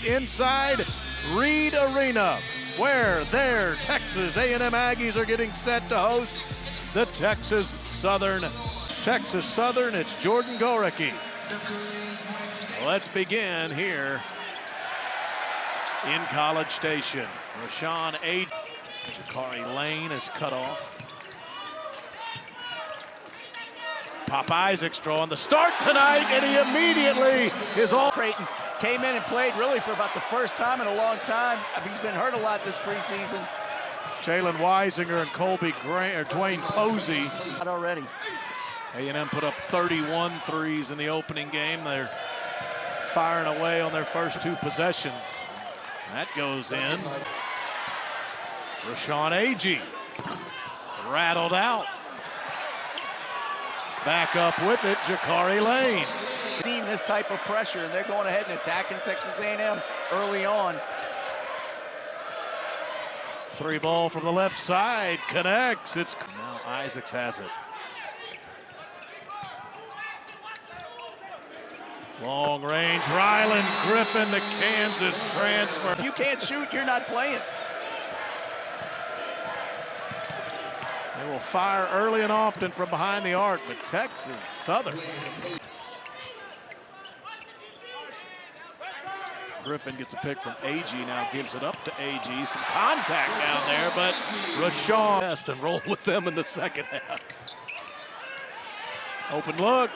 Inside Reed Arena, where their Texas A&M Aggies are getting set to host the Texas Southern. It's Jordan Gorecki. Let's begin here in College Station. Rashawn Aggies. Jakari Lane is cut off. Pop Isaacs drawing the start tonight, and he immediately is all. Creighton came in and played really for about the first time in a long time. He's been hurt a lot this preseason. Jalen Weisinger and Colby Grant, or Dwayne Posey. Not already. A&M put up 31 threes in the opening game. They're firing away on their first two possessions. That goes in. Rashawn Aggies rattled out. Back up with it, Jakari Lane. Seen this type of pressure, and they're going ahead and attacking Texas A&M early on. Three ball from the left side, connects. It's now Isaacs has it. Long range, Ryland Griffin, the Kansas transfer. If you can't shoot, you're not playing. They will fire early and often from behind the arc, but Texas Southern. Griffin gets a pick from Aggies, now gives it up to Aggies. Some contact down there, but Rashawn best and roll with them in the second half. Open look.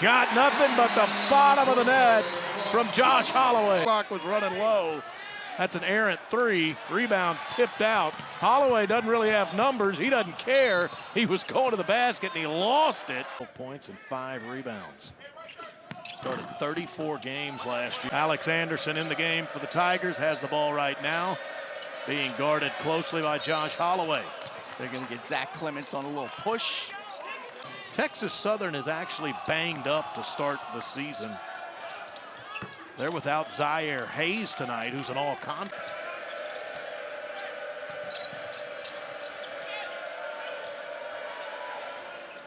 Got nothing but the bottom of the net from Josh Holloway. Clock was running low. That's an errant three. Rebound tipped out. Holloway doesn't really have numbers. He doesn't care. He was going to the basket and he lost it. 12 points and 5 rebounds. Started 34 games last year. Alex Anderson in the game for the Tigers, has the ball right now. Being guarded closely by Josh Holloway. They're going to get Zach Clements on a little push. Texas Southern is actually banged up to start the season. They're without Zaire Hayes tonight, who's an all-con.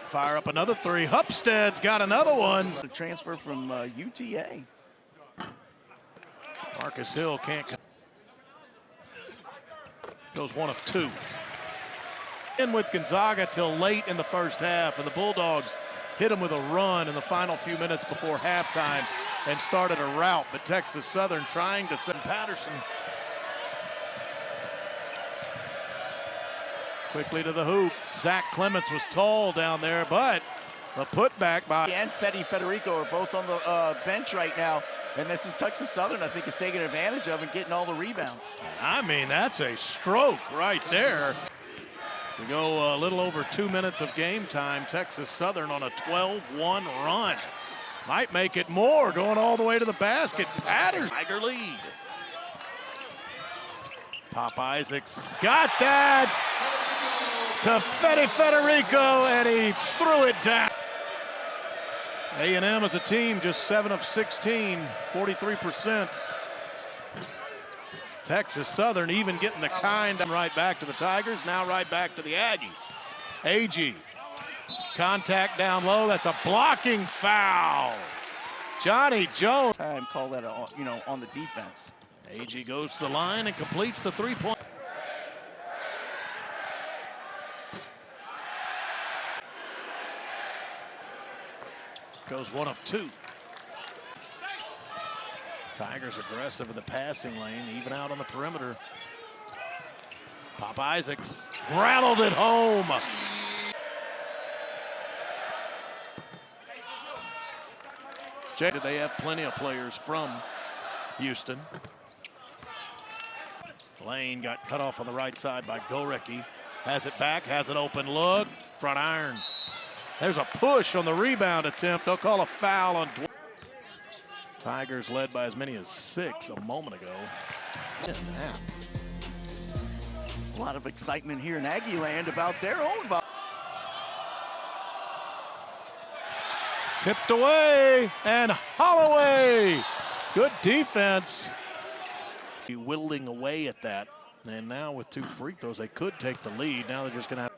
Fire up another three. Hupstead's got another one. A transfer from UTA. Marcus Hill can't. Goes one of two. In with Gonzaga till late in the first half, and the Bulldogs hit him with a run in the final few minutes before halftime and started a rout, but Texas Southern trying to send Patterson. Quickly to the hoop. Zach Clements was tall down there, but the putback by... And Federico are both on the bench right now, and this is Texas Southern, I think, is taking advantage of and getting all the rebounds. I mean, that's a stroke right there. We go a little over 2 minutes of game time. Texas Southern on a 12-1 run. Might make it more, going all the way to the basket. Patterson, Tiger lead. Pop Isaacs got that to Federico, and he threw it down. A&M as a team just 7 of 16, 43%. Texas Southern even getting the kind right back to the Tigers, now right back to the Aggies. Aggies, contact down low, that's a blocking foul. Johnny Jones. Time call that, on the defense. Aggies goes to the line and completes the three-point. Goes one of two. Tigers aggressive in the passing lane, even out on the perimeter. Pop Isaacs rattled it home. They have plenty of players from Houston. Lane got cut off on the right side by Gorecki. Has it back, has an open look. Front iron. There's a push on the rebound attempt. They'll call a foul on Tigers led by as many as 6 a moment ago. A lot of excitement here in Aggie land about their own volley. Tipped away, and Holloway. Good defense. Whittling away at that. And now with 2 free throws, they could take the lead. Now they're just going to have.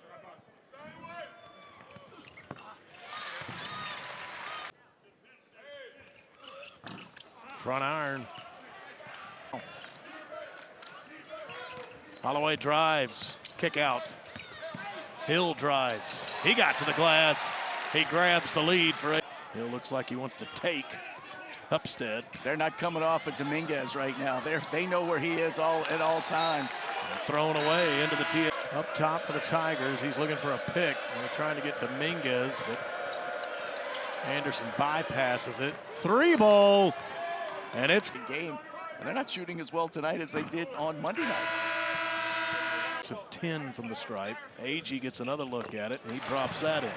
Front iron. Holloway drives, kick out. Hill drives. He got to the glass. He grabs the lead for it. Hill looks like he wants to take Upstead. They're not coming off of Dominguez right now. They know where he is at all times. Thrown away into the tee. Up top for the Tigers. He's looking for a pick. They're trying to get Dominguez, but Anderson bypasses it. 3-ball, and it's game. And they're not shooting as well tonight as they did on Monday night. Of 10 from the stripe. Aggie gets another look at it, and he drops that in.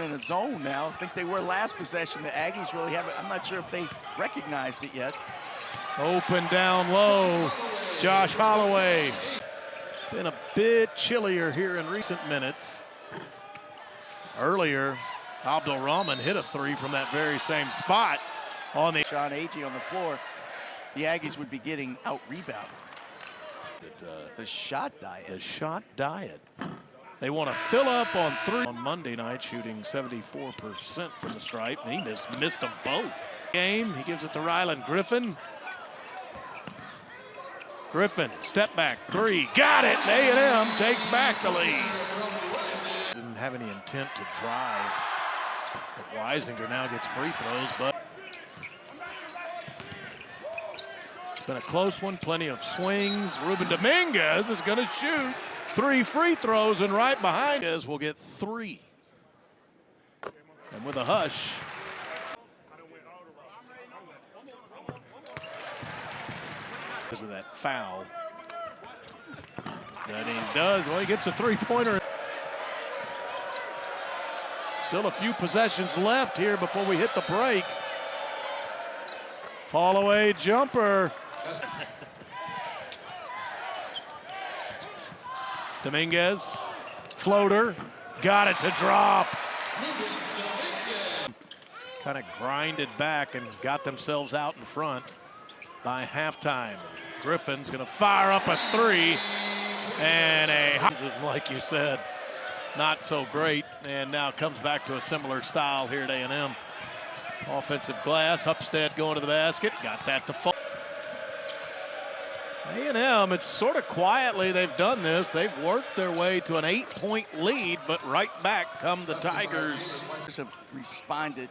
In a zone now. I think they were last possession. The Aggies really haven't. I'm not sure if they recognized it yet. Open down low. Josh Holloway. Been a bit chillier here in recent minutes. Earlier, Abdul Rahman hit a 3 from that very same spot. On the Sean Agee on the floor, the Aggies would be getting out-rebounded. The shot diet. The shot diet. They want to fill up on 3. On Monday night, shooting 74% from the stripe, and he missed them both. Game, he gives it to Ryland Griffin. Griffin, step back, 3, got it! A&M takes back the lead. Didn't have any intent to drive. But Weisinger now gets free throws, but it's been a close one, plenty of swings. Ruben Dominguez is going to shoot 3 free throws, and right behind us will get 3. And with a hush, because of that foul. That he does. Well, he gets a 3-pointer. Still a few possessions left here before we hit the break. Fall away jumper. Dominguez, floater, got it to drop. Kind of grinded back and got themselves out in front by halftime. Griffin's gonna fire up a 3, and like you said, not so great, and now comes back to a similar style here at A&M. Offensive glass, Upstead going to the basket, got that to fall. A&M, it's sort of quietly they've done this. They've worked their way to an 8-point lead, but right back come the Tigers. Have responded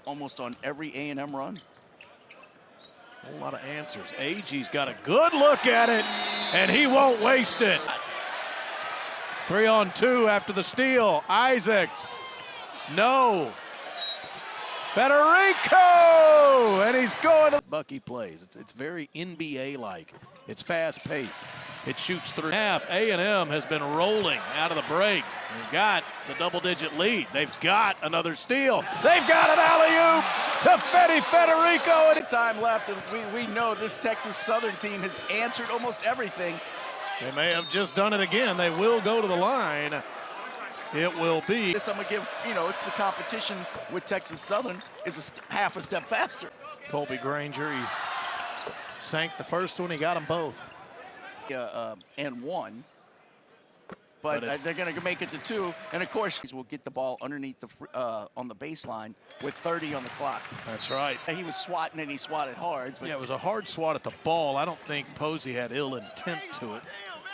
almost on every A&M run. A whole lot of answers. Aggie's got a good look at it, and he won't waste it. 3-on-2 after the steal. Isaacs, no. Federico, and he's going to Bucky plays. It's very NBA-like. It's fast-paced. It shoots through half. A&M has been rolling out of the break. They've got the double-digit lead. They've got another steal. They've got an alley-oop to Federico. And time left, and we know this Texas Southern team has answered almost everything. They may have just done it again. They will go to the line. It will be. This I'm gonna give, it's the competition with Texas Southern is half a step faster. Colby Granger, he sank the first one. He got them both. And 1. But they're going to make it to 2. And, of course, we'll get the ball underneath on the baseline with 30 on the clock. That's right. He was swatting, and he swatted hard. But yeah, it was a hard swat at the ball. I don't think Posey had ill intent to it.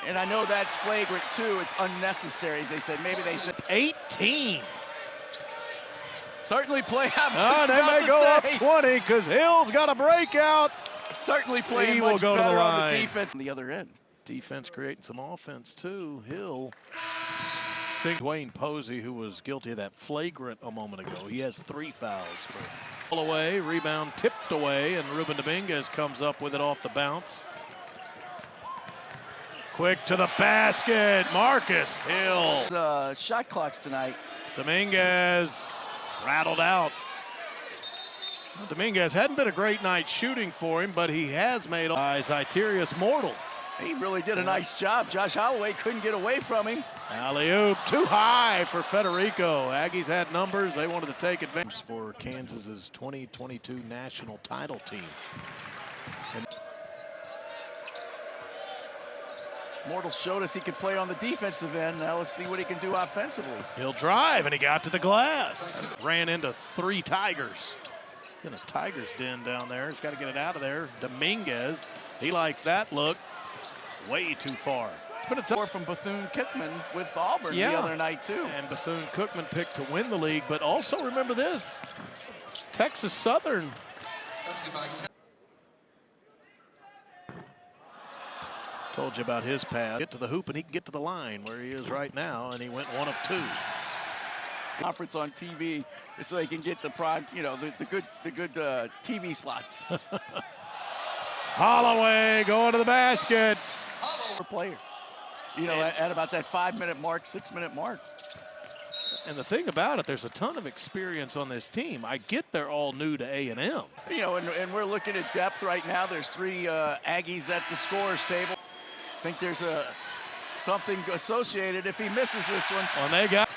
And I know that's flagrant, too. It's unnecessary, as they said. Maybe they said 18. Certainly play. I'm just they about may to go say. up 20 because Hill's got a breakout. Certainly playing will much go to the better on line. the defense on the other end. Defense creating some offense, too. Hill. Dwayne Posey, who was guilty of that flagrant a moment ago. He has 3 fouls. For away, rebound tipped away, and Ruben Dominguez comes up with it off the bounce. Quick to the basket, Marcus Hill. The shot clocks tonight. Dominguez rattled out. Well, Dominguez hadn't been a great night shooting for him, but he has made Zyterius mortal. He really did a nice job. Josh Holloway couldn't get away from him. Alley-oop, too high for Federico. Aggies had numbers. They wanted to take advantage for Kansas's 2022 national title team. Mortal showed us he could play on the defensive end. Now let's see what he can do offensively. He'll drive, and he got to the glass. Ran into 3 Tigers. In a tiger's den down there. He's got to get it out of there. Dominguez, he likes that look. Way too far. Put a score from Bethune-Cookman with Auburn the other night, too. And Bethune-Cookman picked to win the league. But also remember this, Texas Southern. Told you about his pass. Get to the hoop and he can get to the line where he is right now, and he went 1 of 2. Conference on TV so they can get the prime, you know, the good TV slots. Holloway going to the basket. For player, you know, at about that 5-minute mark, 6-minute mark. And the thing about it, there's a ton of experience on this team. I get they're all new to A&M. You know, and we're looking at depth right now. There's 3 Aggies at the scorer's table. I think there's something associated if he misses this one. Well, they got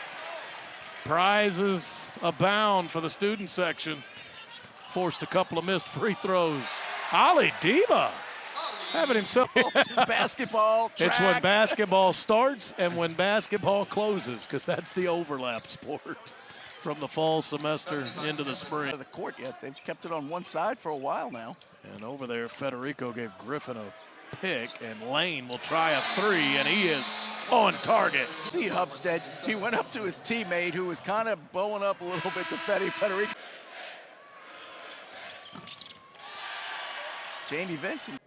prizes abound for the student section. Forced a couple of missed free throws. Ali Diba having himself. Basketball, track. It's when basketball starts and when basketball closes, because that's the overlap sport from the fall semester into the spring. The court yet. They've kept it on one side for a while now. And over there, Federico gave Griffin a pick, and Lane will try a 3, and he is on target. See Hubstead, he went up to his teammate who was kind of bowing up a little bit to Federico. Jamie Vincent.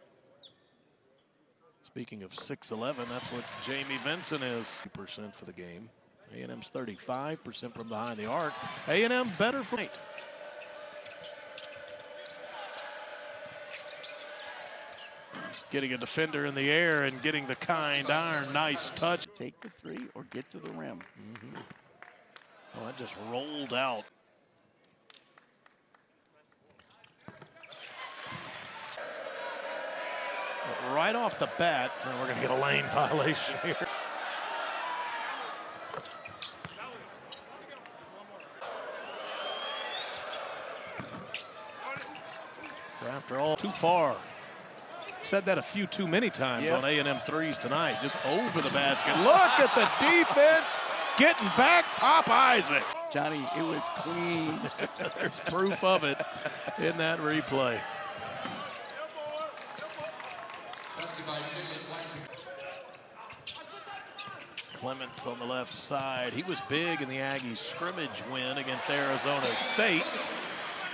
Speaking of 6'11", that's what Jamie Vincent is. 2% for the game. A&M's 35% from behind the arc. A&M better for night. Getting a defender in the air and getting the kind iron. Nice touch. Take the 3 or get to the rim. Oh, that just rolled out. But right off the bat, we're going to get a lane violation here. So after all, too far. Said that a few too many times on A&M threes tonight. Just over the basket. Look at the defense getting back. Pop Isaac. Johnny, it was clean. There's proof of it in that replay. Clements on the left side. He was big in the Aggies scrimmage win against Arizona State.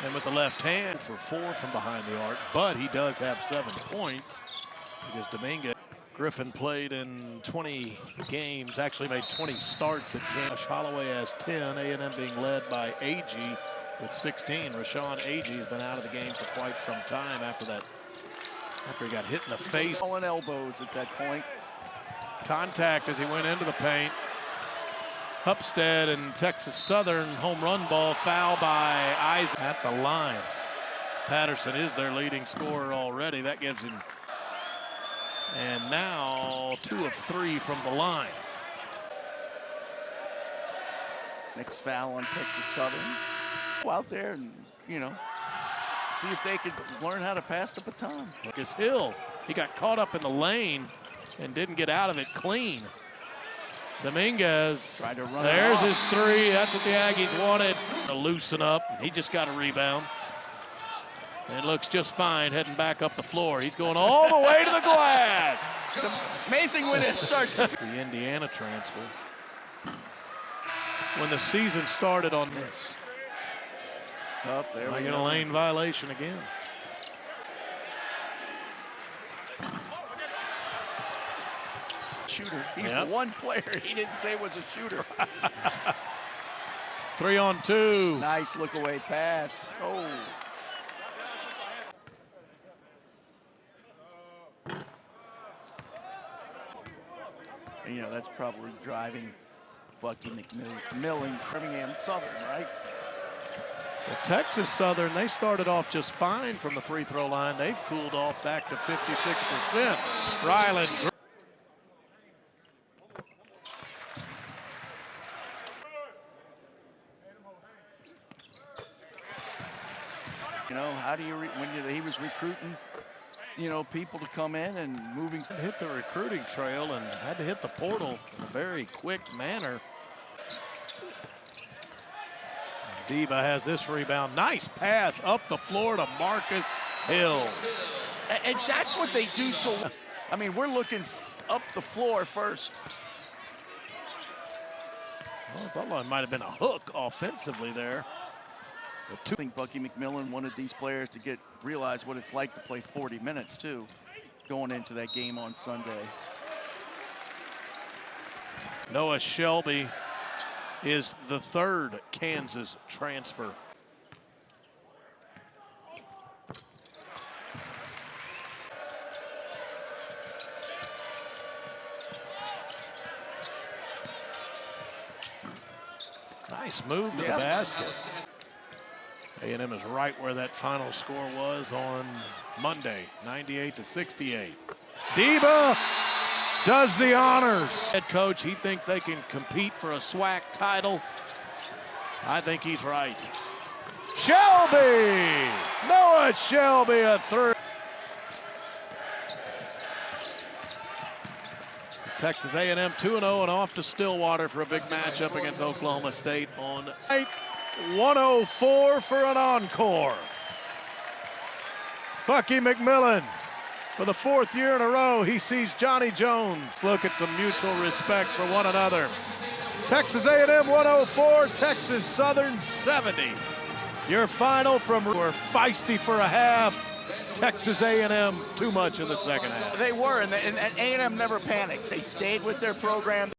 And with the left hand for 4 from behind the arc, but he does have 7 points because Dominguez. Griffin played in 20 games, actually made 20 starts at camp. Holloway has 10, A&M being led by Aggie with 16. Rashawn Agee has been out of the game for quite some time after he got hit in the face. All in elbows at that point. Contact as he went into the paint. Hupstead and Texas Southern home run ball, foul by Isaac at the line. Patterson is their leading scorer already. That gives him, and now 2 of 3 from the line. Next foul on Texas Southern. Go out there and, you know, see if they could learn how to pass the baton. Lucas Hill, he got caught up in the lane and didn't get out of it clean. Dominguez, tried to run. There's his 3. That's what the Aggies wanted. To loosen up. He just got a rebound. And looks just fine heading back up the floor. He's going all the way to the glass. It's amazing when it starts to. The Indiana transfer. When the season started on this. Oh, there we get go. A lane violation again. Shooter. He's the one player he didn't say was a shooter. 3 on 2. Nice look away pass. Oh. You know, that's probably driving Bucky McMillan, Birmingham Southern, right? The Texas Southern, they started off just fine from the free throw line. They've cooled off back to 56%. Ryland. You know, how do you, he was recruiting, you know, people to come in and moving. Hit the recruiting trail and had to hit the portal in a very quick manner. Deba has this rebound. Nice pass up the floor to Marcus Hill. And that's what they do so well. I mean, we're looking up the floor first. Well, I thought it might have been a hook offensively there. I think Bucky McMillan wanted these players to realize what it's like to play 40 minutes, too, going into that game on Sunday. Noah Shelby is the third Kansas transfer. Nice move to the basket. A&M is right where that final score was on Monday, 98-68. Deba does the honors. Head coach, he thinks they can compete for a SWAC title. I think he's right. Shelby! Noah Shelby, a three. Texas A&M 2-0 and off to Stillwater for a big matchup against Oklahoma State on State. 104 for an encore. Bucky McMillan, for the fourth year in a row, he sees Johnny Jones. Look at some mutual respect for one another. Texas A&M 104, Texas Southern 70. Your final from were feisty for a half. Texas A&M too much in the second half. They were, and A&M never panicked. They stayed with their program.